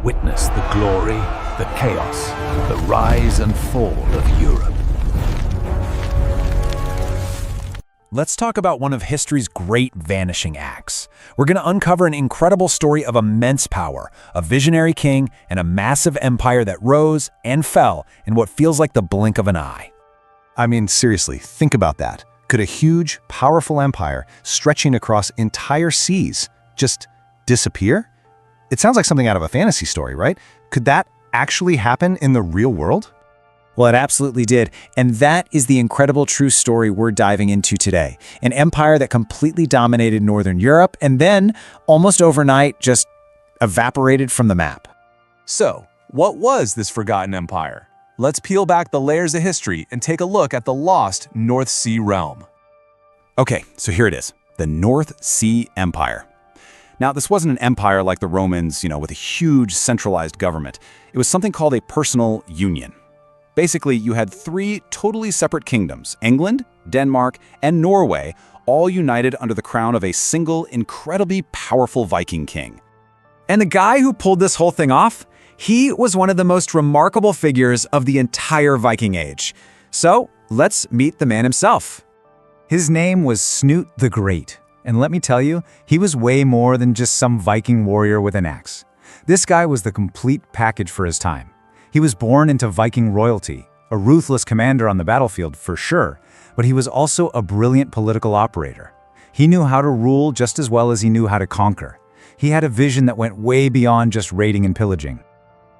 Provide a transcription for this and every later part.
Witness the glory, the chaos, the rise and fall of Europe. Let's talk about one of history's great vanishing acts. We're going to uncover an incredible story of immense power, a visionary king, and a massive empire that rose and fell in what feels like the blink of an eye. I mean, seriously, think about that. Could a huge, powerful empire stretching across entire seas just disappear? It sounds like something out of a fantasy story, right? Could that actually happen in the real world? Well, it absolutely did, and that is the incredible true story we're diving into today. An empire that completely dominated Northern Europe and then, almost overnight, just evaporated from the map. So, what was this forgotten empire? Let's peel back the layers of history and take a look at the lost North Sea realm. Okay, so here it is, the North Sea Empire. Now, this wasn't an empire like the Romans, with a huge centralized government. It was something called a personal union. Basically, you had three totally separate kingdoms, England, Denmark, and Norway, all united under the crown of a single, incredibly powerful Viking king. And the guy who pulled this whole thing off, he was one of the most remarkable figures of the entire Viking Age. So, let's meet the man himself. His name was Snoot the Great. And let me tell you, he was way more than just some Viking warrior with an axe. This guy was the complete package for his time. He was born into Viking royalty, a ruthless commander on the battlefield for sure, but he was also a brilliant political operator. He knew how to rule just as well as he knew how to conquer. He had a vision that went way beyond just raiding and pillaging.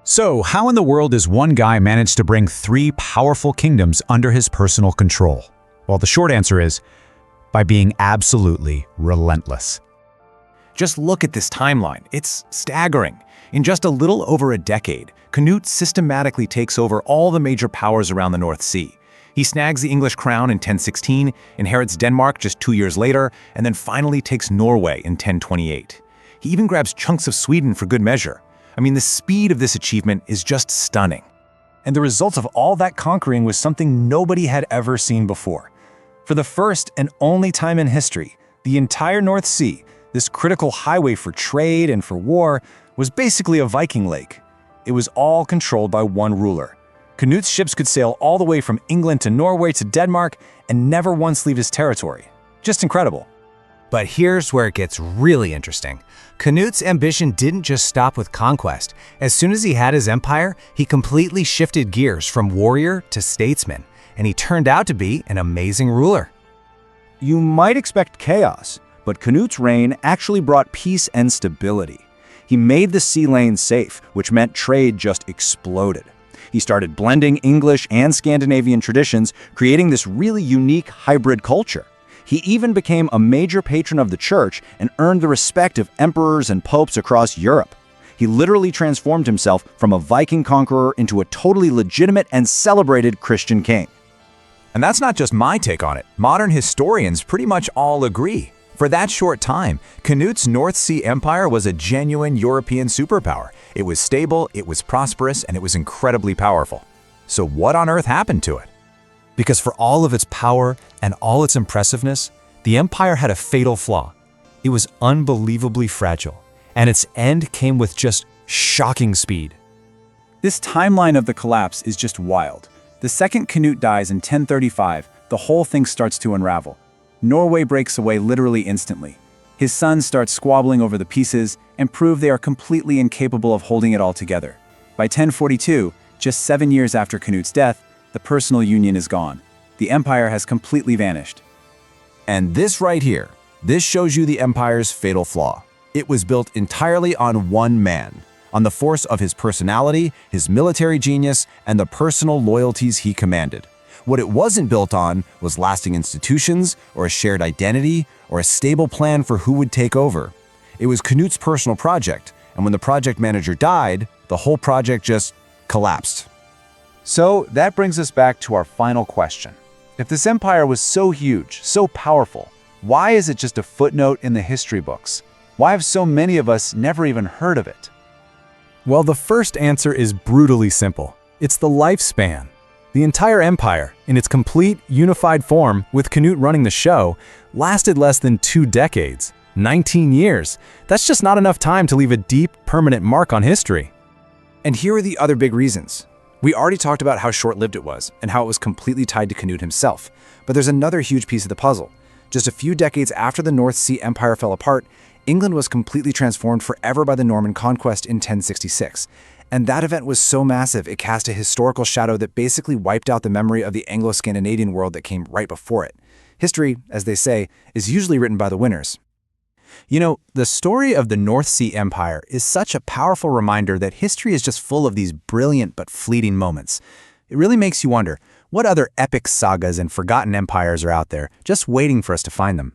So, how in the world does one guy manage to bring three powerful kingdoms under his personal control? Well, the short answer is, by being absolutely relentless. Just look at this timeline. It's staggering. In just a little over a decade, Canute systematically takes over all the major powers around the North Sea. He snags the English crown in 1016, inherits Denmark just 2 years later, and then finally takes Norway in 1028. He even grabs chunks of Sweden for good measure. I mean, the speed of this achievement is just stunning. And the result of all that conquering was something nobody had ever seen before. For the first and only time in history, the entire North Sea, this critical highway for trade and for war, was basically a Viking lake. It was all controlled by one ruler. Canute's ships could sail all the way from England to Norway to Denmark and never once leave his territory. Just incredible. But here's where it gets really interesting. Canute's ambition didn't just stop with conquest. As soon as he had his empire, he completely shifted gears from warrior to statesman, and he turned out to be an amazing ruler. You might expect chaos, but Canute's reign actually brought peace and stability. He made the sea lanes safe, which meant trade just exploded. He started blending English and Scandinavian traditions, creating this really unique hybrid culture. He even became a major patron of the church and earned the respect of emperors and popes across Europe. He literally transformed himself from a Viking conqueror into a totally legitimate and celebrated Christian king. And that's not just my take on it. Modern historians pretty much all agree. For that short time, Canute's North Sea Empire was a genuine European superpower. It was stable, it was prosperous, and it was incredibly powerful. So what on earth happened to it? Because for all of its power and all its impressiveness, the empire had a fatal flaw. It was unbelievably fragile, and its end came with just shocking speed. This timeline of the collapse is just wild. The second Canute dies in 1035, the whole thing starts to unravel. Norway breaks away literally instantly. His sons start squabbling over the pieces and prove they are completely incapable of holding it all together. By 1042, just 7 years after Canute's death, the personal union is gone. The empire has completely vanished. And this right here, this shows you the empire's fatal flaw. It was built entirely on one man, on the force of his personality, his military genius, and the personal loyalties he commanded. What it wasn't built on was lasting institutions, or a shared identity, or a stable plan for who would take over. It was Canute's personal project, and when the project manager died, the whole project just collapsed. So that brings us back to our final question. If this empire was so huge, so powerful, why is it just a footnote in the history books? Why have so many of us never even heard of it? Well, the first answer is brutally simple. It's the lifespan. The entire empire, in its complete, unified form, with Canute running the show, lasted less than 2 decades. 19 years. That's just not enough time to leave a deep, permanent mark on history. And here are the other big reasons. We already talked about how short-lived it was and how it was completely tied to Canute himself. But there's another huge piece of the puzzle. Just a few decades after the North Sea Empire fell apart, England was completely transformed forever by the Norman conquest in 1066. And that event was so massive, it cast a historical shadow that basically wiped out the memory of the Anglo-Scandinavian world that came right before it. History, as they say, is usually written by the winners. You know, the story of the North Sea Empire is such a powerful reminder that history is just full of these brilliant but fleeting moments. It really makes you wonder, what other epic sagas and forgotten empires are out there just waiting for us to find them?